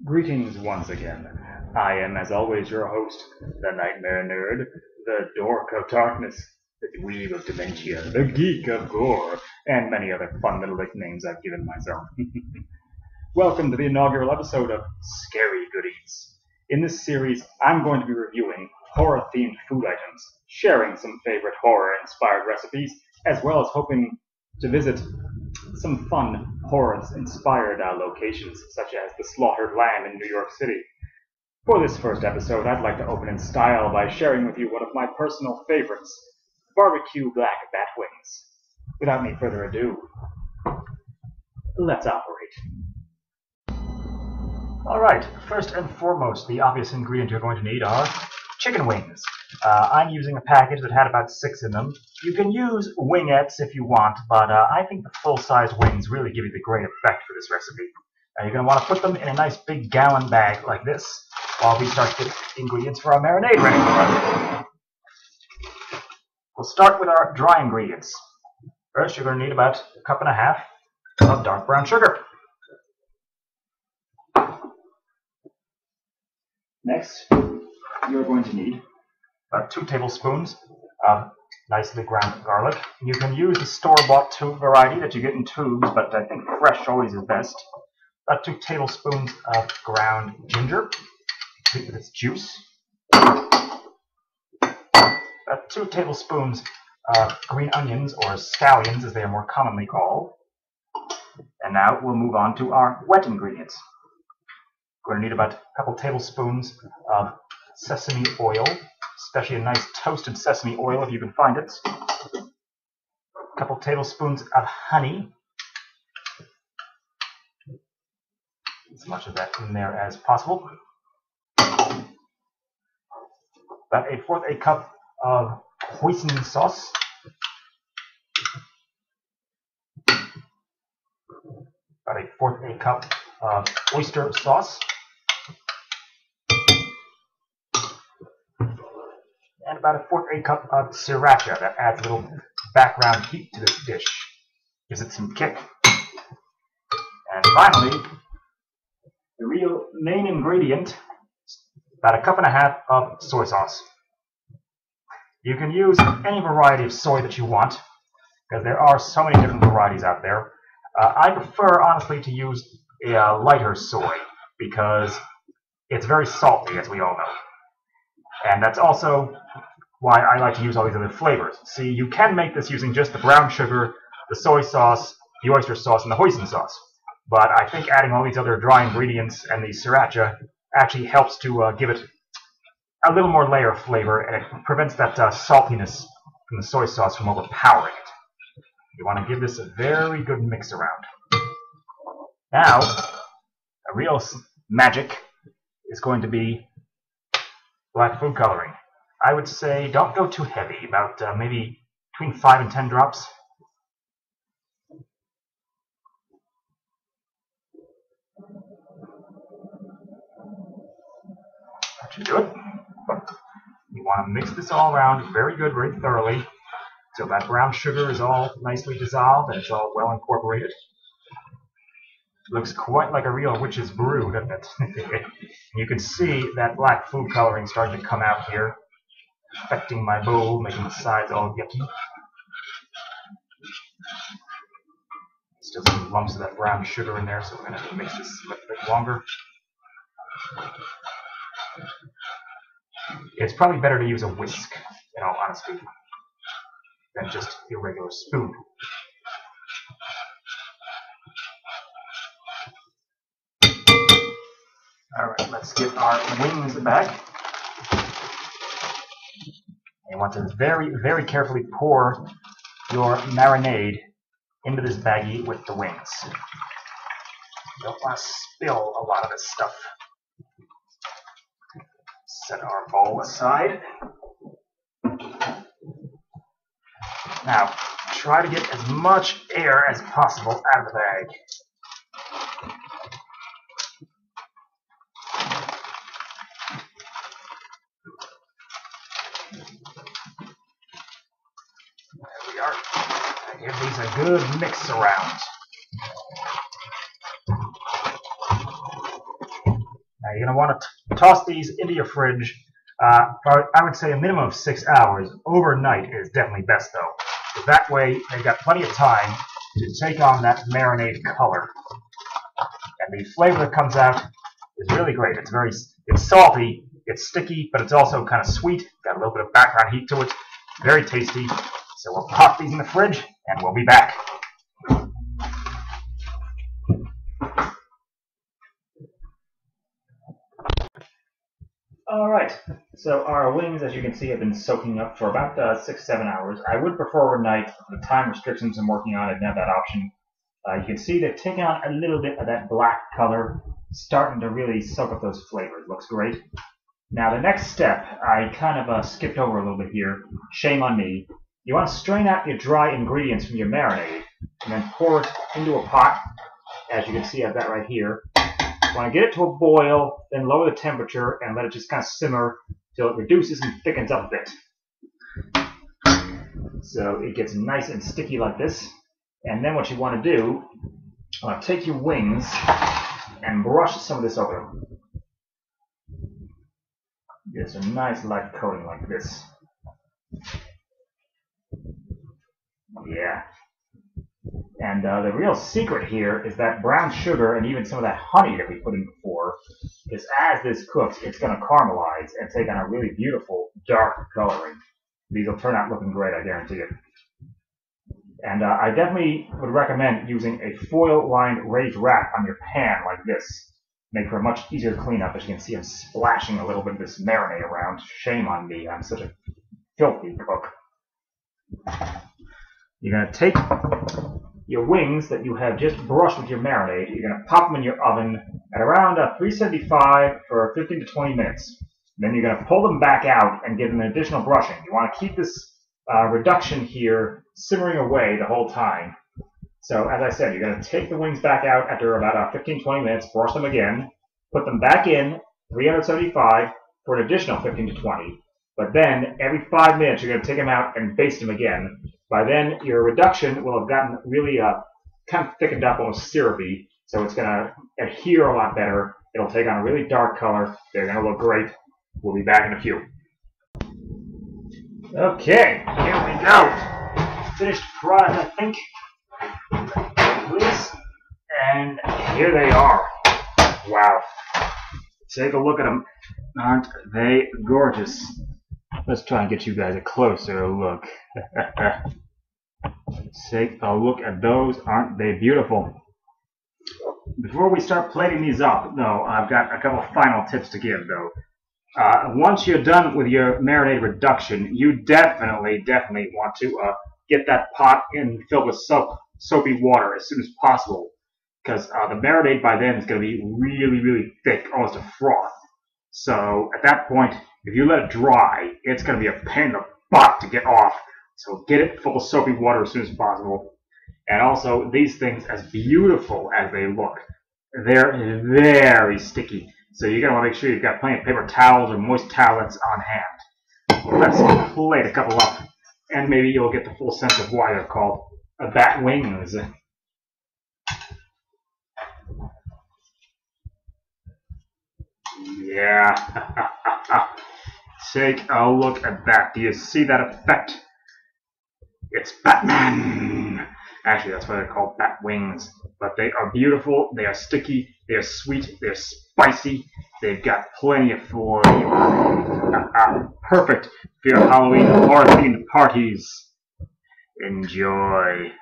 Greetings once again. I am, as always, your host, the Nightmare Nerd, the Dork of Darkness, the Dweeb of Dementia, the Geek of Gore, and many other fun little nicknames I've given myself. Welcome to the inaugural episode of Scary Goodies. In this series, I'm going to be reviewing horror-themed food items, sharing some favorite horror-inspired recipes, as well as hoping to visit some fun horror-inspired locations, such as the Slaughtered Lamb in New York City. For this first episode, I'd like to open in style by sharing with you one of my personal favorites, BBQ Black Bat Wings. Without any further ado, let's operate. Alright, first and foremost, the obvious ingredient you're going to need are chicken wings. I'm using a package that had about 6 in them. You can use wingettes if you want, but I think the full-size wings really give you the great effect for this recipe. You're going to want to put them in a nice big gallon bag like this while we start getting ingredients for our marinade ready for us. We'll start with our dry ingredients. First, you're going to need about 1.5 cups of dark brown sugar. Next, you're going to need about 2 tablespoons of nicely ground garlic. You can use the store-bought tube variety that you get in tubes, but I think fresh always is best. About 2 tablespoons of ground ginger, complete with its juice. About 2 tablespoons of green onions, or scallions as they are more commonly called. And now we'll move on to our wet ingredients. We're going to need about a couple tablespoons of sesame oil, especially a nice toasted sesame oil if you can find it. A couple tablespoons of honey. As much of that in there as possible. About 1/4 cup of hoisin sauce. About 1/4 cup of oyster sauce. And about 1/4 cup of sriracha. That adds a little background heat to this dish. Gives it some kick. And finally, the real main ingredient, about 1.5 cups of soy sauce. You can use any variety of soy that you want, because there are so many different varieties out there. I prefer, honestly, to use a lighter soy, because it's very salty, as we all know. And that's also why I like to use all these other flavors. See, you can make this using just the brown sugar, the soy sauce, the oyster sauce, and the hoisin sauce. But I think adding all these other dry ingredients and the sriracha actually helps to give it a little more layer of flavor, and it prevents that saltiness from the soy sauce from overpowering it. You want to give this a very good mix around. Now, a real magic is going to be black food coloring. I would say don't go too heavy, about maybe between 5 and 10 drops. That should do it. You want to mix this all around very good, very thoroughly, so that brown sugar is all nicely dissolved and it's all well incorporated. Looks quite like a real witch's brew, doesn't it? You can see that black food coloring starting to come out here, affecting my bowl, making the sides all yucky. Still some lumps of that brown sugar in there, so we're going to have to mix this a little bit longer. It's probably better to use a whisk, in all honesty, than just a regular spoon. Alright, let's get our wings back. You want to very, very carefully pour your marinade into this baggie with the wings. You don't want to spill a lot of this stuff. Set our bowl aside. Now, try to get as much air as possible out of the bag. There we are. Give these a good mix around. You're going to want to toss these into your fridge for, I would say, a minimum of 6 hours. Overnight is definitely best, though. So that way, they've got plenty of time to take on that marinade color. And the flavor that comes out is really great. It's salty, it's sticky, but it's also kind of sweet. Got a little bit of background heat to it. Very tasty. So we'll pop these in the fridge, and we'll be back. Alright, so our wings, as you can see, have been soaking up for about 6-7 hours. I would prefer overnight. The time restrictions I'm working on, I didn't have that option. You can see they've taken on a little bit of that black color, starting to really soak up those flavors. Looks great. Now the next step, I kind of skipped over a little bit here. Shame on me. You want to strain out your dry ingredients from your marinade, and then pour it into a pot. As you can see, I have that right here. You want to get it to a boil, then lower the temperature, and let it just kind of simmer till it reduces and thickens up a bit. So it gets nice and sticky like this. And then what you want to do, you want to take your wings and brush some of this over them. Get a nice light coating like this. Yeah. And the real secret here is that brown sugar and even some of that honey that we put in before, is as this cooks, it's going to caramelize and take on a really beautiful dark coloring. These will turn out looking great, I guarantee it. And I definitely would recommend using a foil-lined raised wrap on your pan like this. Make for a much easier cleanup. As you can see, I'm splashing a little bit of this marinade around. Shame on me. I'm such a filthy cook. You're going to take your wings that you have just brushed with your marinade. You're going to pop them in your oven at around 375 for 15 to 20 minutes. Then you're going to pull them back out and give them an additional brushing. You want to keep this reduction here simmering away the whole time. So as I said, you're going to take the wings back out after about 15-20 minutes, brush them again, put them back in 375 for an additional 15 to 20. But then every 5 minutes you're going to take them out and baste them again. By then your reduction will have gotten really kind of thickened up, almost syrupy, so it's going to adhere a lot better. It'll take on a really dark color. They're going to look great. We'll be back in a few. Okay, here we go. Finished fries, I think. This, and here they are. Wow. Take a look at them. Aren't they gorgeous? Let's try and get you guys a closer look. Take a look at those. Aren't they beautiful? Before we start plating these up, though, I've got a couple final tips to give, though. Once you're done with your marinade reduction, you definitely want to get that pot filled with soapy water as soon as possible, because the marinade by then is going to be really thick, almost a froth. So at that point, if you let it dry, it's going to be a pain in the butt to get off. So get it full of soapy water as soon as possible. And also, these things, as beautiful as they look, they're very sticky. So you're going to want to make sure you've got plenty of paper towels or moist towelettes on hand. Let's plate a couple up, and maybe you'll get the full sense of why they're called bat wings. Yeah. Take a look at that. Do you see that effect? It's Batman! Actually, that's why they're called bat wings. But they are beautiful, they are sticky, they are sweet, they're spicy, they've got plenty of flavor. Perfect for your Halloween horror-themed parties. Enjoy.